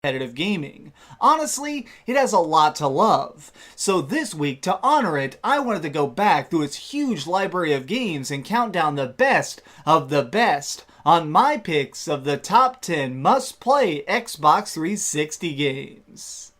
competitive gaming. Honestly, it has a lot to love. So this week, to honor it, I wanted to go back through its huge library of games and count down the best of the best on my picks of the top 10 must-play Xbox 360 games.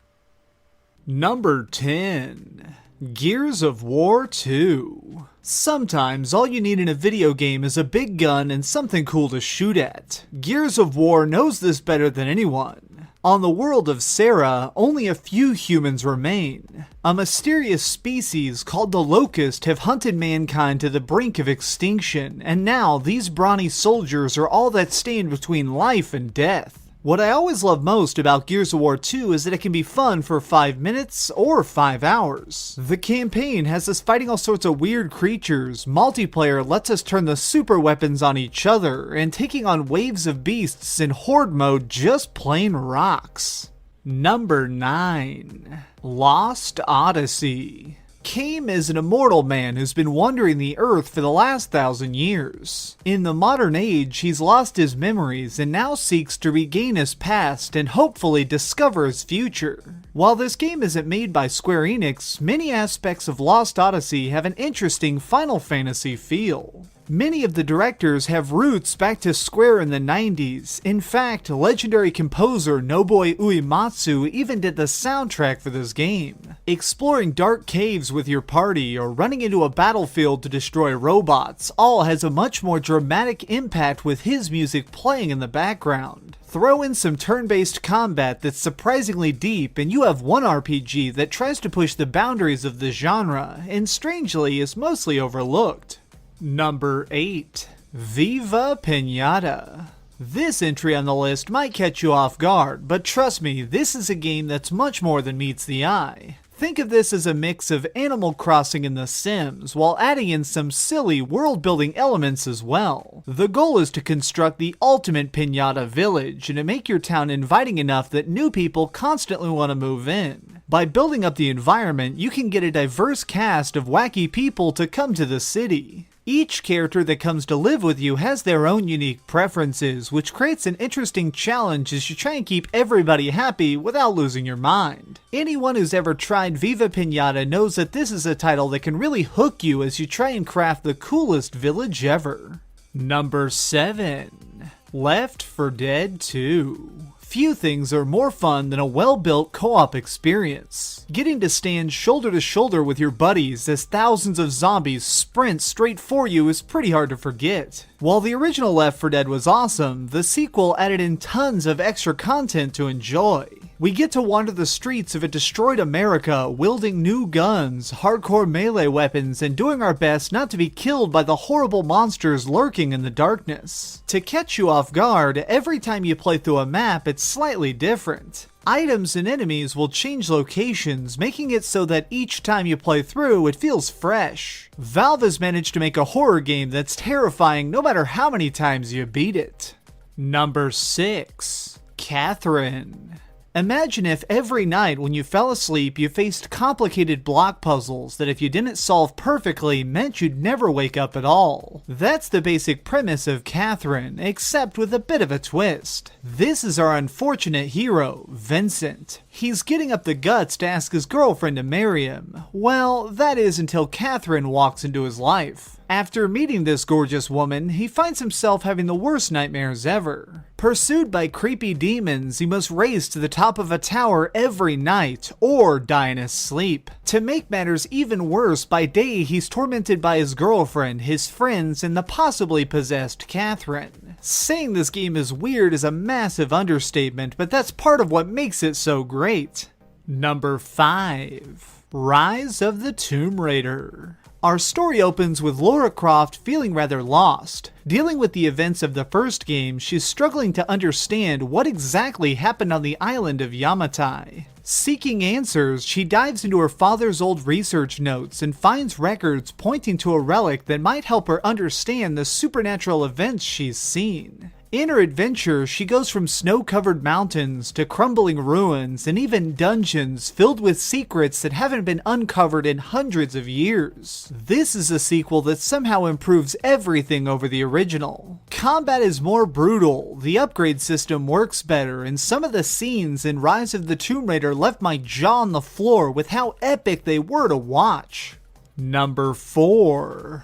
Number 10. Gears of War 2. Sometimes all you need in a video game is a big gun and something cool to shoot at. Gears of War knows this better than anyone. On the world of Sarah, only a few humans remain. A mysterious species called the Locust have hunted mankind to the brink of extinction, and now these brawny soldiers are all that stand between life and death. What I always love most about Gears of War 2 is that it can be fun for 5 minutes or 5 hours. The campaign has us fighting all sorts of weird creatures, multiplayer lets us turn the super weapons on each other, and taking on waves of beasts in horde mode just plain rocks. Number 9. Lost Odyssey. Kaim is an immortal man who's been wandering the earth for the last 1,000 years. In the modern age, he's lost his memories and now seeks to regain his past and hopefully discover his future. While this game isn't made by Square Enix, many aspects of Lost Odyssey have an interesting Final Fantasy feel. Many of the directors have roots back to Square in the 90s. In fact, legendary composer Nobuo Uematsu even did the soundtrack for this game. Exploring dark caves with your party or running into a battlefield to destroy robots all has a much more dramatic impact with his music playing in the background. Throw in some turn-based combat that's surprisingly deep and you have one RPG that tries to push the boundaries of the genre and strangely is mostly overlooked. Number 8. Viva Pinata. This entry on the list might catch you off guard, but trust me, this is a game that's much more than meets the eye. Think of this as a mix of Animal Crossing and The Sims, while adding in some silly world-building elements as well. The goal is to construct the ultimate Pinata village, and to make your town inviting enough that new people constantly want to move in. By building up the environment, you can get a diverse cast of wacky people to come to the city. Each character that comes to live with you has their own unique preferences, which creates an interesting challenge as you try and keep everybody happy without losing your mind. Anyone who's ever tried Viva Pinata knows that this is a title that can really hook you as you try and craft the coolest village ever. Number 7. Left 4 Dead 2. Few things are more fun than a well-built co-op experience. Getting to stand shoulder to shoulder with your buddies as thousands of zombies sprint straight for you is pretty hard to forget. While the original Left 4 Dead was awesome, the sequel added in tons of extra content to enjoy. We get to wander the streets of a destroyed America, wielding new guns, hardcore melee weapons, and doing our best not to be killed by the horrible monsters lurking in the darkness. To catch you off guard, every time you play through a map, it's slightly different. Items and enemies will change locations, making it so that each time you play through, it feels fresh. Valve has managed to make a horror game that's terrifying no matter how many times you beat it. Number 6. Catherine. Imagine if every night when you fell asleep you faced complicated block puzzles that if you didn't solve perfectly meant you'd never wake up at all. That's the basic premise of Catherine, except with a bit of a twist. This is our unfortunate hero, Vincent. He's getting up the guts to ask his girlfriend to marry him. Well, that is until Catherine walks into his life. After meeting this gorgeous woman, he finds himself having the worst nightmares ever. Pursued by creepy demons, he must race to the top of a tower every night, or die in his sleep. To make matters even worse, by day he's tormented by his girlfriend, his friends, and the possibly possessed Catherine. Saying this game is weird is a massive understatement, but that's part of what makes it so great. Number 5. Rise of the Tomb Raider. Our story opens with Lara Croft feeling rather lost. Dealing with the events of the first game, she's struggling to understand what exactly happened on the island of Yamatai. Seeking answers, she dives into her father's old research notes and finds records pointing to a relic that might help her understand the supernatural events she's seen. In her adventure, she goes from snow-covered mountains to crumbling ruins and even dungeons filled with secrets that haven't been uncovered in hundreds of years. This is a sequel that somehow improves everything over the original. Combat is more brutal, the upgrade system works better, and some of the scenes in Rise of the Tomb Raider left my jaw on the floor with how epic they were to watch. Number 4.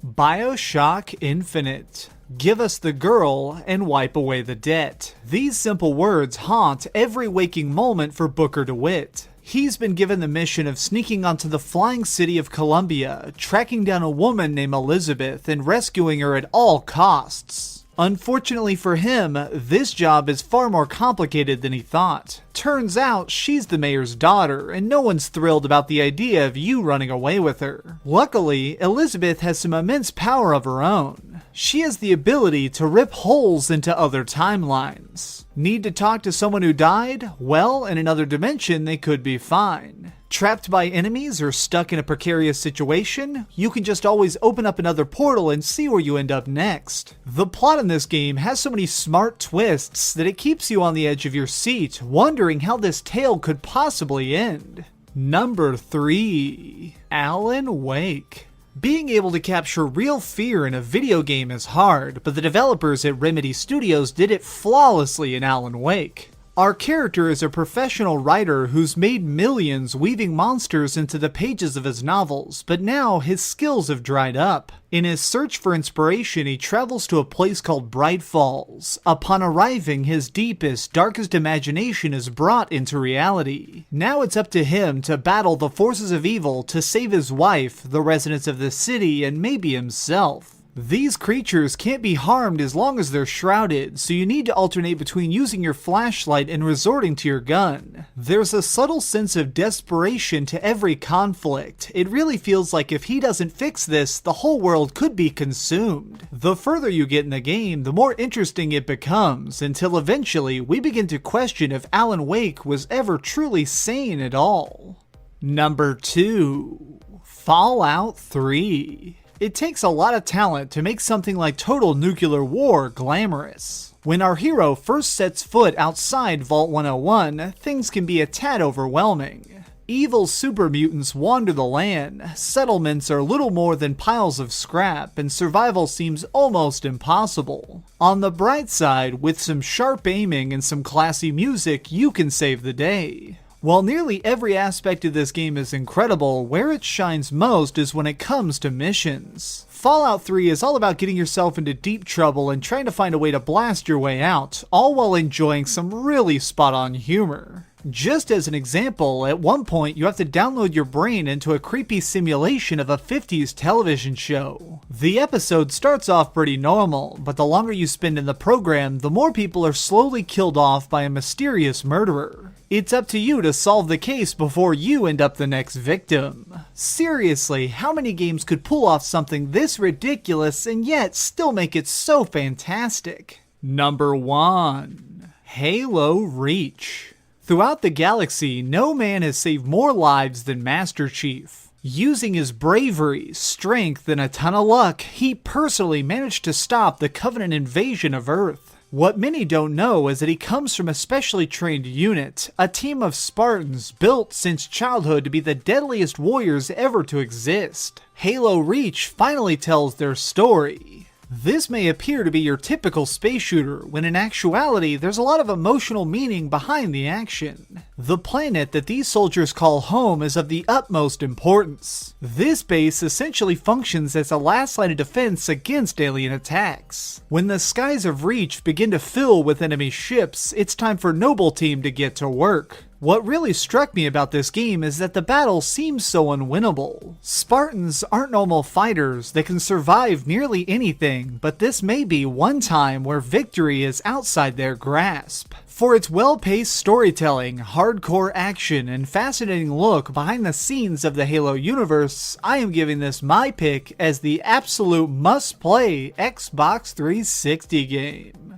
BioShock Infinite. Give us the girl and wipe away the debt. These simple words haunt every waking moment for Booker DeWitt. He's been given the mission of sneaking onto the flying city of Columbia, tracking down a woman named Elizabeth and rescuing her at all costs. Unfortunately for him, this job is far more complicated than he thought. Turns out, she's the mayor's daughter, and no one's thrilled about the idea of you running away with her. Luckily, Elizabeth has some immense power of her own. She has the ability to rip holes into other timelines. Need to talk to someone who died? Well, in another dimension, they could be fine. Trapped by enemies or stuck in a precarious situation? You can just always open up another portal and see where you end up next. The plot in this game has so many smart twists that it keeps you on the edge of your seat, wondering how this tale could possibly end. Number 3. Alan Wake. Being able to capture real fear in a video game is hard, but the developers at Remedy Studios did it flawlessly in Alan Wake. Our character is a professional writer who's made millions weaving monsters into the pages of his novels, but now his skills have dried up. In his search for inspiration, he travels to a place called Bright Falls. Upon arriving, his deepest, darkest imagination is brought into reality. Now it's up to him to battle the forces of evil to save his wife, the residents of the city, and maybe himself. These creatures can't be harmed as long as they're shrouded, so you need to alternate between using your flashlight and resorting to your gun. There's a subtle sense of desperation to every conflict. It really feels like if he doesn't fix this, the whole world could be consumed. The further you get in the game, the more interesting it becomes, until eventually we begin to question if Alan Wake was ever truly sane at all. Number 2. Fallout 3. It takes a lot of talent to make something like Total Nuclear War glamorous. When our hero first sets foot outside Vault 101, things can be a tad overwhelming. Evil super mutants wander the land, settlements are little more than piles of scrap, and survival seems almost impossible. On the bright side, with some sharp aiming and some classy music, you can save the day. While nearly every aspect of this game is incredible, where it shines most is when it comes to missions. Fallout 3 is all about getting yourself into deep trouble and trying to find a way to blast your way out, all while enjoying some really spot-on humor. Just as an example, at one point you have to download your brain into a creepy simulation of a 50s television show. The episode starts off pretty normal, but the longer you spend in the program, the more people are slowly killed off by a mysterious murderer. It's up to you to solve the case before you end up the next victim. Seriously, how many games could pull off something this ridiculous and yet still make it so fantastic? Number 1. Halo Reach. Throughout the galaxy, no man has saved more lives than Master Chief. Using his bravery, strength, and a ton of luck, he personally managed to stop the Covenant invasion of Earth. What many don't know is that he comes from a specially trained unit, a team of Spartans built since childhood to be the deadliest warriors ever to exist. Halo Reach finally tells their story. This may appear to be your typical space shooter, when in actuality there's a lot of emotional meaning behind the action. The planet that these soldiers call home is of the utmost importance. This base essentially functions as a last line of defense against alien attacks. When the skies of Reach begin to fill with enemy ships, it's time for Noble Team to get to work. What really struck me about this game is that the battle seems so unwinnable. Spartans aren't normal fighters that can survive nearly anything, but this may be one time where victory is outside their grasp. For its well-paced storytelling, hardcore action, and fascinating look behind the scenes of the Halo universe, I am giving this my pick as the absolute must-play Xbox 360 game.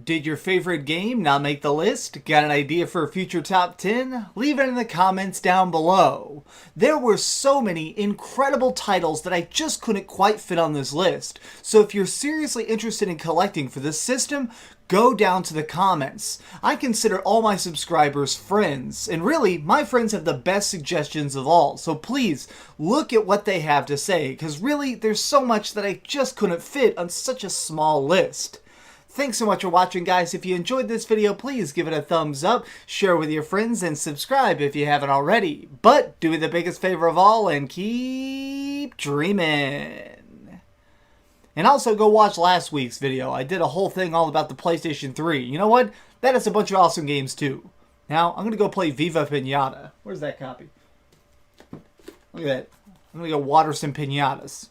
Did your favorite game not make the list? Got an idea for a future top 10? Leave it in the comments down below. There were so many incredible titles that I just couldn't quite fit on this list, so if you're seriously interested in collecting for this system, go down to the comments. I consider all my subscribers friends, and really, my friends have the best suggestions of all, so please look at what they have to say, because really, there's so much that I just couldn't fit on such a small list. Thanks so much for watching, guys. If you enjoyed this video, please give it a thumbs up, share with your friends, and subscribe if you haven't already. But do me the biggest favor of all and keep dreaming. And also go watch last week's video. I did a whole thing all about the PlayStation 3. You know what? That has a bunch of awesome games too. Now, I'm going to go play Viva Pinata. Where's that copy? Look at that. I'm going to go water some pinatas.